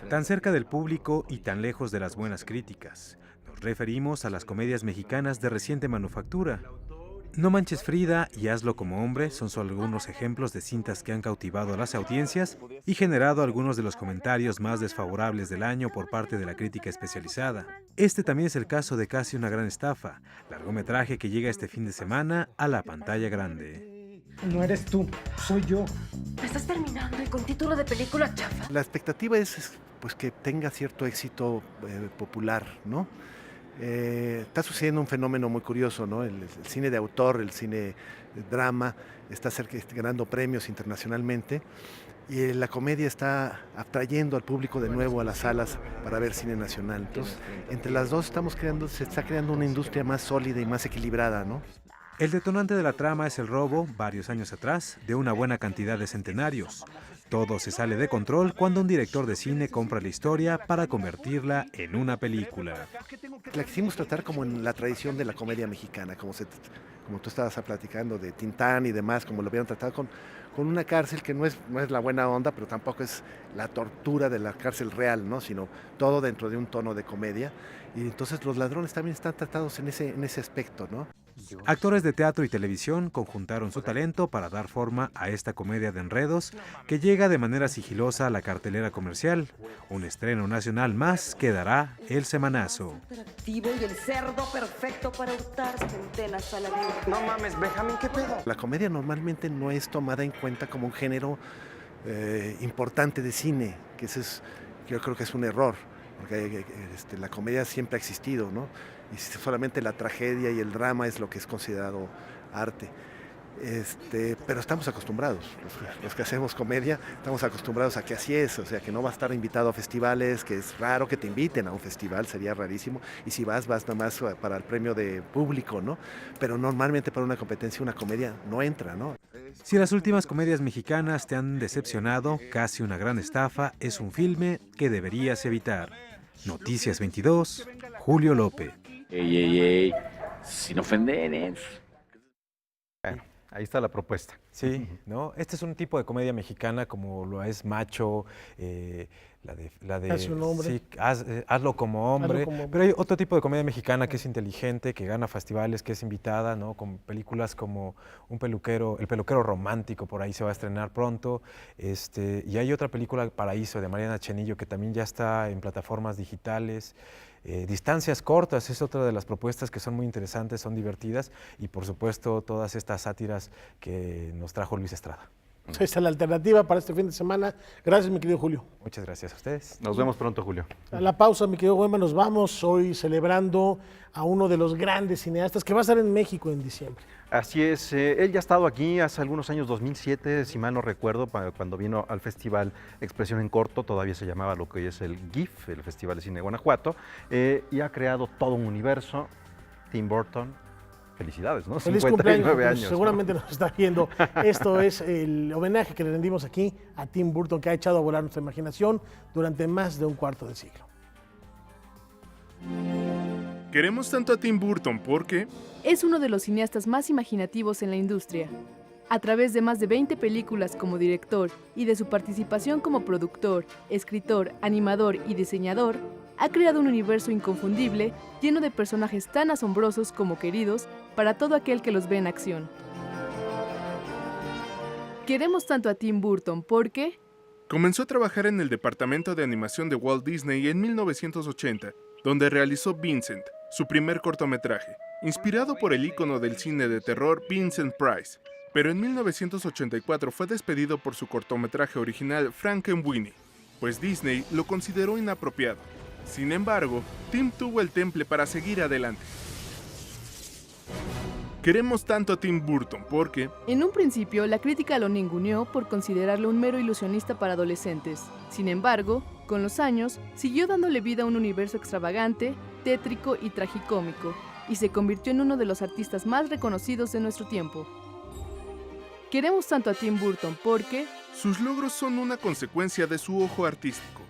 Tan cerca del público y tan lejos de las buenas críticas. Nos referimos a las comedias mexicanas de reciente manufactura. No manches Frida y Hazlo como hombre son solo algunos ejemplos de cintas que han cautivado a las audiencias y generado algunos de los comentarios más desfavorables del año por parte de la crítica especializada. Este también es el caso de Casi una gran estafa, largometraje que llega este fin de semana a la pantalla grande. No eres tú, soy yo. Estás terminando y con título de película chafa. La expectativa es pues, que tenga cierto éxito popular, ¿no? Está sucediendo un fenómeno muy curioso, ¿no? El cine de autor, el cine de drama, está ganando premios internacionalmente y la comedia está atrayendo al público de nuevo a las salas para ver cine nacional. Entonces, entre las dos se está creando una industria más sólida y más equilibrada, ¿no? El detonante de la trama es el robo, varios años atrás, de una buena cantidad de centenarios. Todo se sale de control cuando un director de cine compra la historia para convertirla en una película. La quisimos tratar como en la tradición de la comedia mexicana, como tú estabas platicando de Tintán y demás, como lo habían tratado con una cárcel que no es la buena onda, pero tampoco es la tortura de la cárcel real, ¿no? Sino todo dentro de un tono de comedia. Y entonces los ladrones también están tratados en ese aspecto, ¿no? Actores de teatro y televisión conjuntaron su talento para dar forma a esta comedia de enredos que llega de manera sigilosa a la cartelera comercial. Un estreno nacional más que dará el semanazo. Y el cerdo perfecto para hurtarse en la sala de... No mames, Benjamín, ¿qué pedo? La comedia normalmente no es tomada en cuenta como un género importante de cine, que yo creo que es un error, porque la comedia siempre ha existido, ¿no? Y solamente la tragedia y el drama es lo que es considerado arte. Pero estamos acostumbrados, los que hacemos comedia, estamos acostumbrados a que así es, o sea, que no vas a estar invitado a festivales, que es raro que te inviten a un festival, sería rarísimo, y si vas nada más para el premio de público, ¿no? Pero normalmente para una competencia una comedia no entra, ¿no? Si las últimas comedias mexicanas te han decepcionado, Casi una gran estafa es un filme que deberías evitar. Noticias 22, Julio López. Ey, sin ofender, ¿eh? Bueno, ahí está la propuesta. Sí, ¿no? Este es un tipo de comedia mexicana como lo es Macho, la de Casi un hombre. Sí, hazlo como hombre. Pero hay otro tipo de comedia mexicana que es inteligente, que gana festivales, que es invitada, ¿no? Con películas como El peluquero romántico, por ahí se va a estrenar pronto. Y hay otra película, Paraíso, de Mariana Chenillo, que también ya está en plataformas digitales. Distancias cortas es otra de las propuestas que son muy interesantes, son divertidas, y por supuesto todas estas sátiras que nos trajo Luis Estrada. Esa es la alternativa para este fin de semana. Gracias, mi querido Julio. Muchas gracias a ustedes. Nos vemos pronto, Julio. A la pausa, mi querido Güeman, nos vamos hoy celebrando a uno de los grandes cineastas que va a estar en México en diciembre. Así es, él ya ha estado aquí hace algunos años, 2007, si mal no recuerdo, cuando vino al Festival Expresión en Corto, todavía se llamaba lo que hoy es el GIF, el Festival de Cine de Guanajuato, y ha creado todo un universo. Tim Burton, felicidades, ¿no? Feliz 59 años. Seguramente nos está viendo. Esto es el homenaje que le rendimos aquí a Tim Burton, que ha echado a volar nuestra imaginación durante más de un cuarto de siglo. Queremos tanto a Tim Burton porque es uno de los cineastas más imaginativos en la industria. A través de más de 20 películas como director y de su participación como productor, escritor, animador y diseñador, ha creado un universo inconfundible lleno de personajes tan asombrosos como queridos para todo aquel que los ve en acción. Queremos tanto a Tim Burton porque comenzó a trabajar en el departamento de animación de Walt Disney en 1980, donde realizó Vincent, su primer cortometraje, inspirado por el ícono del cine de terror Vincent Price. Pero en 1984 fue despedido por su cortometraje original Frankenweenie, pues Disney lo consideró inapropiado. Sin embargo, Tim tuvo el temple para seguir adelante. Queremos tanto a Tim Burton porque en un principio la crítica lo ninguneó por considerarlo un mero ilusionista para adolescentes. Sin embargo, con los años, siguió dándole vida a un universo extravagante, tétrico y tragicómico, y se convirtió en uno de los artistas más reconocidos de nuestro tiempo. Queremos tanto a Tim Burton porque sus logros son una consecuencia de su ojo artístico.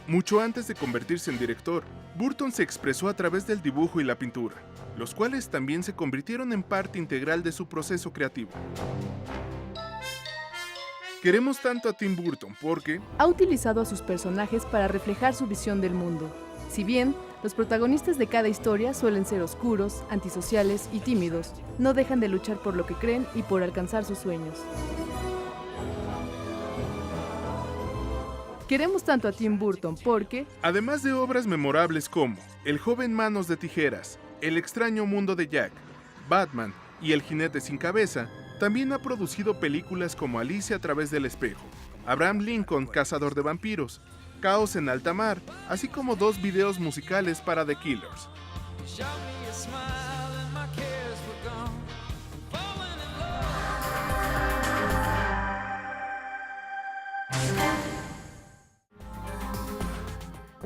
Mucho antes de convertirse en director, Burton se expresó a través del dibujo y la pintura, los cuales también se convirtieron en parte integral de su proceso creativo. Queremos tanto a Tim Burton porque ha utilizado a sus personajes para reflejar su visión del mundo. Si bien Los protagonistas de cada historia suelen ser oscuros, antisociales y tímidos. No dejan de luchar por lo que creen y por alcanzar sus sueños. Queremos tanto a Tim Burton porque, además de obras memorables como El joven Manos de Tijeras, El extraño mundo de Jack, Batman y El jinete sin cabeza, también ha producido películas como Alicia a través del espejo, Abraham Lincoln, cazador de vampiros, Caos en alta mar, así como 2 videos musicales para The Killers.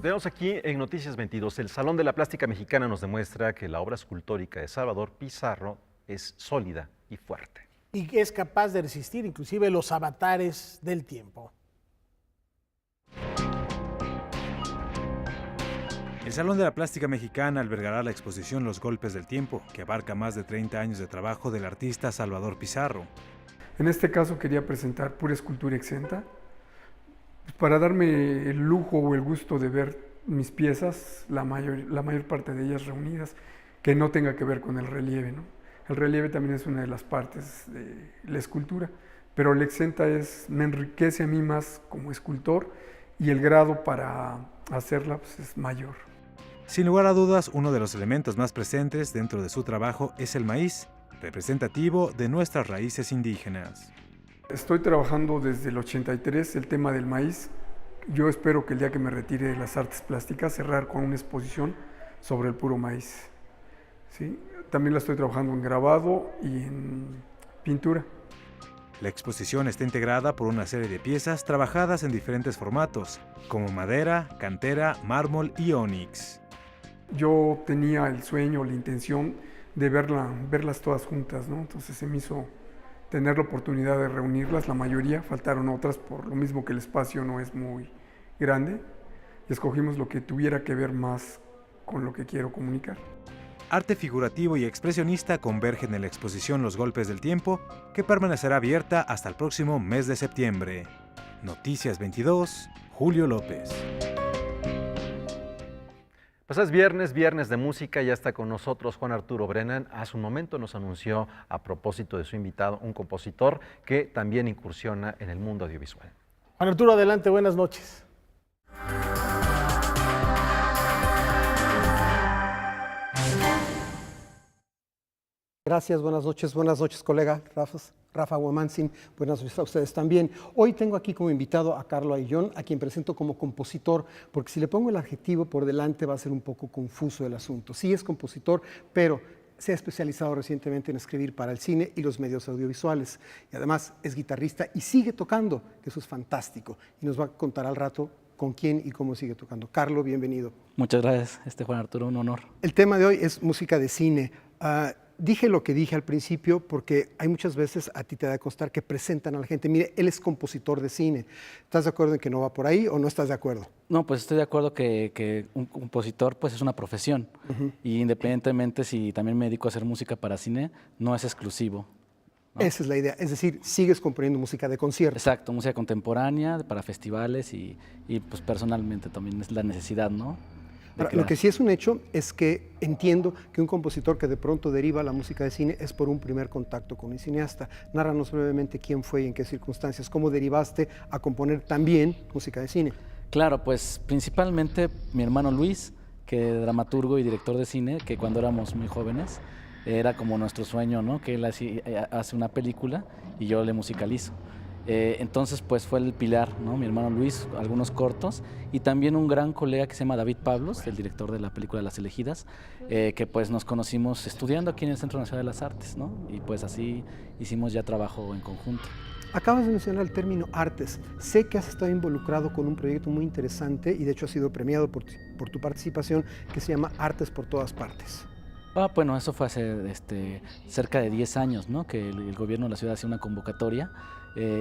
Tenemos aquí en Noticias 22, el Salón de la Plástica Mexicana nos demuestra que la obra escultórica de Salvador Pizarro es sólida y fuerte. Y que es capaz de resistir inclusive los avatares del tiempo. El Salón de la Plástica Mexicana albergará la exposición Los Golpes del Tiempo, que abarca más de 30 años de trabajo del artista Salvador Pizarro. En este caso quería presentar pura escultura exenta, para darme el lujo o el gusto de ver mis piezas, la mayor parte de ellas reunidas, que no tenga que ver con el relieve, ¿no? El relieve también es una de las partes de la escultura, pero la exenta me enriquece a mí más como escultor y el grado para hacerla pues, es mayor. Sin lugar a dudas, uno de los elementos más presentes dentro de su trabajo es el maíz, representativo de nuestras raíces indígenas. Estoy trabajando desde el 83 el tema del maíz. Yo espero que el día que me retire de las artes plásticas cerrar con una exposición sobre el puro maíz. ¿Sí? También la estoy trabajando en grabado y en pintura. La exposición está integrada por una serie de piezas trabajadas en diferentes formatos, como madera, cantera, mármol y ónix. Yo tenía el sueño, la intención de verlas todas juntas, ¿no? Entonces se me hizo tener la oportunidad de reunirlas, la mayoría, faltaron otras por lo mismo que el espacio no es muy grande, y escogimos lo que tuviera que ver más con lo que quiero comunicar. Arte figurativo y expresionista convergen en la exposición Los Golpes del Tiempo, que permanecerá abierta hasta el próximo mes de septiembre. Noticias 22, Julio López. Pues es viernes de música, ya está con nosotros Juan Arturo Brennan. Hace un momento nos anunció, a propósito de su invitado, un compositor que también incursiona en el mundo audiovisual. Juan Arturo, adelante, buenas noches. Gracias, buenas noches colega Rafa Huemanzin, buenas noches a ustedes también. Hoy tengo aquí como invitado a Carlo Ayllón, a quien presento como compositor, porque si le pongo el adjetivo por delante va a ser un poco confuso el asunto. Sí es compositor, pero se ha especializado recientemente en escribir para el cine y los medios audiovisuales. Y además es guitarrista y sigue tocando, que eso es fantástico. Y nos va a contar al rato con quién y cómo sigue tocando. Carlo, bienvenido. Muchas gracias, Juan Arturo, un honor. El tema de hoy es música de cine. Dije lo que dije al principio porque hay muchas veces, a ti te da a constar, que presentan a la gente, mire, él es compositor de cine. ¿Estás de acuerdo en que no va por ahí o no estás de acuerdo? No, pues estoy de acuerdo que un compositor pues es una profesión. Y independientemente si también me dedico a hacer música para cine, no es exclusivo, ¿no? Esa es la idea, es decir, sigues componiendo música de concierto. Exacto, música contemporánea para festivales y pues personalmente también es la necesidad, ¿no? Ahora, lo que sí es un hecho es que entiendo que un compositor que de pronto deriva la música de cine es por un primer contacto con un cineasta. Nárranos brevemente quién fue y en qué circunstancias, cómo derivaste a componer también música de cine. Claro, pues principalmente mi hermano Luis, que es dramaturgo y director de cine, que cuando éramos muy jóvenes era como nuestro sueño, ¿no? Que él hace una película y yo le musicalizo. Entonces pues fue el pilar, ¿no? Mi hermano Luis, algunos cortos, y también un gran colega que se llama David Pablos, el director de la película Las Elegidas, que pues nos conocimos estudiando aquí en el Centro Nacional de las Artes, ¿no? Y pues así hicimos ya trabajo en conjunto. Acabas de mencionar el término artes. Sé que has estado involucrado con un proyecto muy interesante y de hecho has sido premiado por tu participación, que se llama Artes por Todas Partes. Bueno, eso fue hace cerca de 10 años, ¿no? Que el gobierno de la ciudad hacía una convocatoria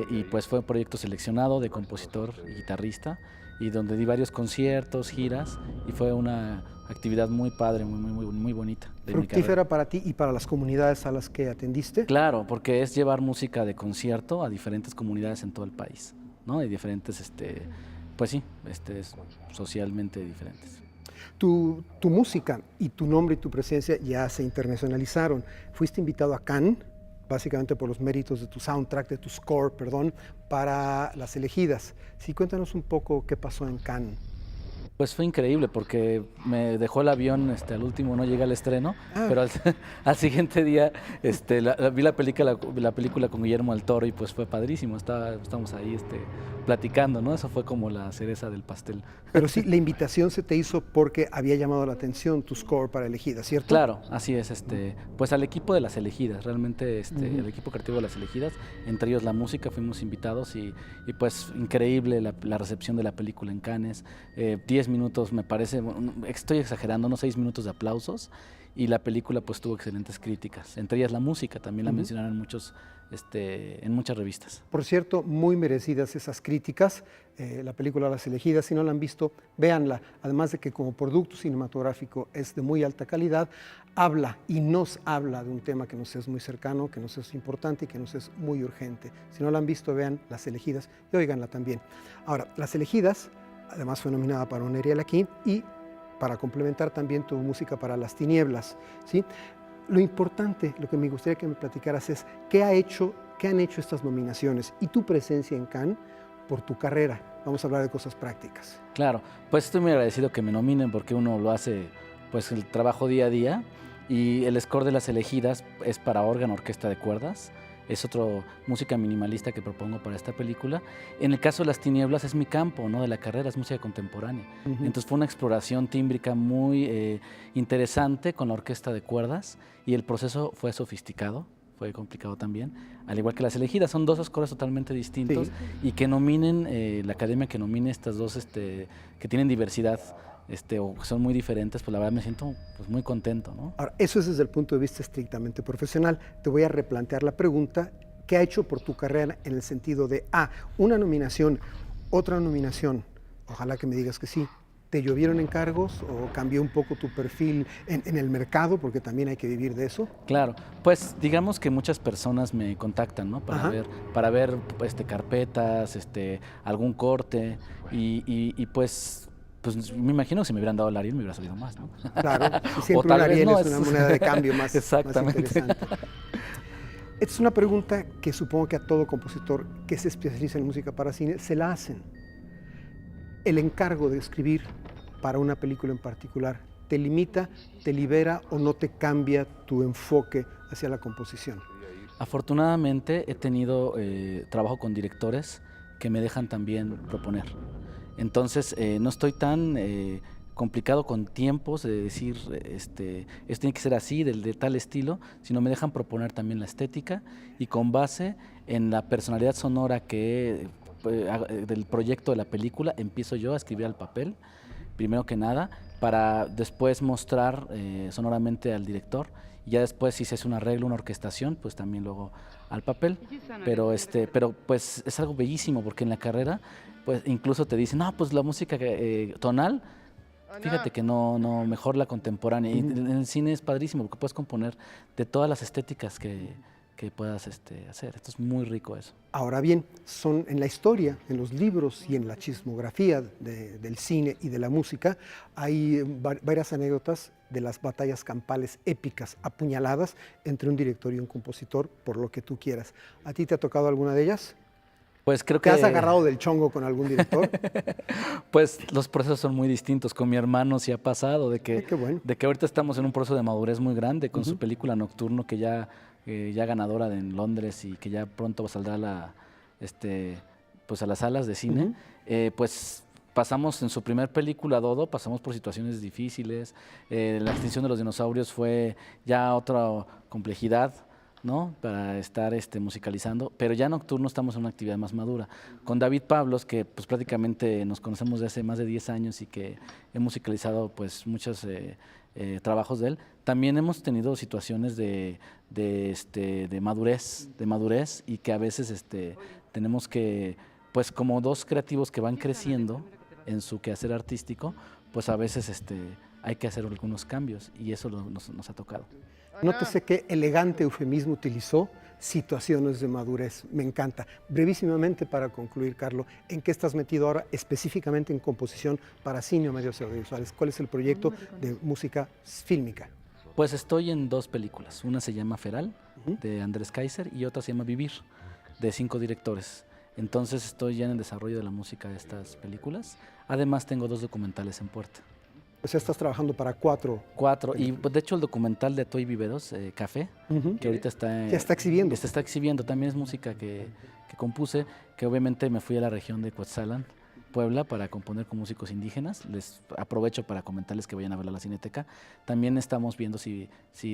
y pues fue un proyecto seleccionado de compositor y guitarrista y donde di varios conciertos, giras y fue una actividad muy padre, muy bonita. ¿Fructífera para ti y para las comunidades a las que atendiste? Claro, porque es llevar música de concierto a diferentes comunidades en todo el país, ¿no? Y diferentes, pues sí, socialmente diferentes. Tu música y tu nombre y tu presencia ya se internacionalizaron. Fuiste invitado a Cannes, básicamente por los méritos de tu soundtrack, de tu score, perdón, para Las Elegidas. Sí, cuéntanos un poco qué pasó en Cannes. Pues fue increíble porque me dejó el avión, al último no llegué al estreno, pero al siguiente día vi la película con Guillermo del Toro y pues fue padrísimo, estamos ahí platicando, ¿no? Eso fue como la cereza del pastel. Pero sí, la invitación se te hizo porque había llamado la atención tu score para Elegidas, ¿cierto? Claro, así es, pues al equipo de Las Elegidas, realmente el equipo creativo de Las Elegidas, entre ellos la música, fuimos invitados y pues increíble la recepción de la película en Cannes, 10 minutos, me parece, estoy exagerando, unos 6 minutos de aplausos, y la película pues tuvo excelentes críticas, entre ellas la música, también la mencionaron en muchas revistas. Por cierto, muy merecidas esas críticas, la película Las Elegidas, si no la han visto, véanla, además de que como producto cinematográfico es de muy alta calidad, habla y nos habla de un tema que nos es muy cercano, que nos es importante y que nos es muy urgente. Si no la han visto, vean Las Elegidas y óiganla también. Ahora, Las Elegidas además fue nominada para un Ariel aquí y para complementar también tu música para Las Tinieblas, ¿sí? Lo importante, lo que me gustaría que me platicaras es qué han hecho estas nominaciones y tu presencia en Cannes por tu carrera. Vamos a hablar de cosas prácticas. Claro, pues estoy muy agradecido que me nominen porque uno lo hace, pues el trabajo día a día, y el score de Las Elegidas es para órgano, orquesta de cuerdas. Es otra música minimalista que propongo para esta película. En el caso de Las Tinieblas es mi campo, ¿no?, de la carrera, es música contemporánea. Entonces fue una exploración tímbrica muy interesante con la orquesta de cuerdas y el proceso fue sofisticado, fue complicado también. Al igual que Las Elegidas, son dos scores totalmente distintos y que nominen, la academia que nomine estas dos que tienen diversidad, o que son muy diferentes, pues la verdad me siento pues muy contento, ¿no? Ahora, eso es desde el punto de vista estrictamente profesional. Te voy a replantear la pregunta, ¿qué ha hecho por tu carrera en el sentido de, una nominación, otra nominación? Ojalá que me digas que sí. ¿Te llovieron encargos o cambió un poco tu perfil en el mercado? Porque también hay que vivir de eso. Claro, pues digamos que muchas personas me contactan, ¿no? Para ver carpetas, algún corte y pues me imagino que si me hubieran dado el Ariel me hubiera salido más, ¿no? Claro, y siempre un Ariel es una moneda de cambio más, exactamente. Más interesante. Esta es una pregunta que supongo que a todo compositor que se especializa en música para cine se la hacen. ¿El encargo de escribir para una película en particular te limita, te libera o no te cambia tu enfoque hacia la composición? Afortunadamente he tenido trabajo con directores que me dejan también proponer. Entonces no estoy tan complicado con tiempos de decir esto tiene que ser así, de tal estilo, sino me dejan proponer también la estética y con base en la personalidad sonora del proyecto de la película empiezo yo a escribir al papel, primero que nada, para después mostrar sonoramente al director y ya después si se hace un arreglo, una orquestación, pues también luego al papel, pero pues es algo bellísimo porque en la carrera pues incluso te dicen, no, pues la música tonal, fíjate que no, mejor la contemporánea. Y en el cine es padrísimo porque puedes componer de todas las estéticas que puedas hacer. Esto es muy rico eso. Ahora bien, son en la historia, en los libros y en la chismografía del cine y de la música, hay varias anécdotas de las batallas campales épicas, apuñaladas entre un director y un compositor, por lo que tú quieras. ¿A ti te ha tocado alguna de ellas? Pues creo ¿Te has agarrado del chongo con algún director? Pues los procesos son muy distintos. Con mi hermano sí ha pasado de que ahorita estamos en un proceso de madurez muy grande con su película Nocturno, que ya ganadora en Londres y que ya pronto saldrá pues a las salas de cine. Pues pasamos en su primer película, Dodo, pasamos por situaciones difíciles. La extinción de los dinosaurios fue ya otra complejidad, ¿no?, para estar musicalizando, pero ya Nocturno estamos en una actividad más madura. Con David Pablos, que pues prácticamente nos conocemos de hace más de 10 años y que he musicalizado pues muchos trabajos de él, también hemos tenido situaciones de madurez y que a veces tenemos que, pues como dos creativos que van creciendo en su quehacer artístico, pues a veces hay que hacer algunos cambios y eso nos ha tocado. Nótese qué elegante eufemismo utilizó, situaciones de madurez. Me encanta. Brevísimamente, para concluir, Carlo, ¿en qué estás metido ahora específicamente en composición para cine o medios audiovisuales? ¿Cuál es el proyecto de música fílmica? Pues estoy en 2 películas. Una se llama Feral, de Andrés Kaiser, y otra se llama Vivir, de 5 directores. Entonces estoy ya en el desarrollo de la música de estas películas. Además tengo 2 documentales en puerta. O sea, estás trabajando para 4. 4. Y pues, de hecho el documental de Toy Viveros, Café, que ahorita está... Ya está exhibiendo. Se está exhibiendo. También es música que compuse, que obviamente me fui a la región de Coetzalan, Puebla, para componer con músicos indígenas. Les aprovecho para comentarles que vayan a ver a la Cineteca. También estamos viendo si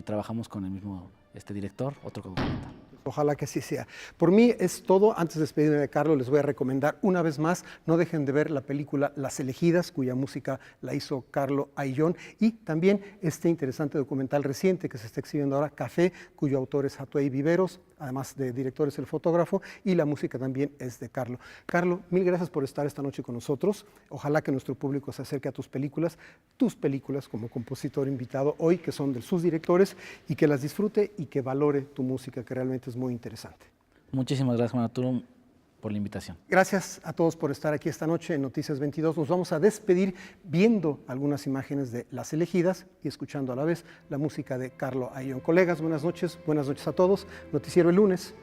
trabajamos con el mismo director, otro documental. Ojalá que así sea. Por mí es todo. Antes de despedirme de Carlos, les voy a recomendar una vez más, no dejen de ver la película Las Elegidas, cuya música la hizo Carlo Ayllón, y también este interesante documental reciente que se está exhibiendo ahora, Café, cuyo autor es Hatuey Viveros, además de director es el fotógrafo, y la música también es de Carlo. Carlo, mil gracias por estar esta noche con nosotros. Ojalá que nuestro público se acerque a tus películas como compositor invitado hoy, que son de sus directores, y que las disfrute y que valore tu música, que realmente es muy interesante. Muchísimas gracias, Juan Arturo, por la invitación. Gracias a todos por estar aquí esta noche en Noticias 22. Nos vamos a despedir viendo algunas imágenes de Las Elegidas y escuchando a la vez la música de Carlo Ayllón. Colegas, buenas noches a todos. Noticiero el lunes.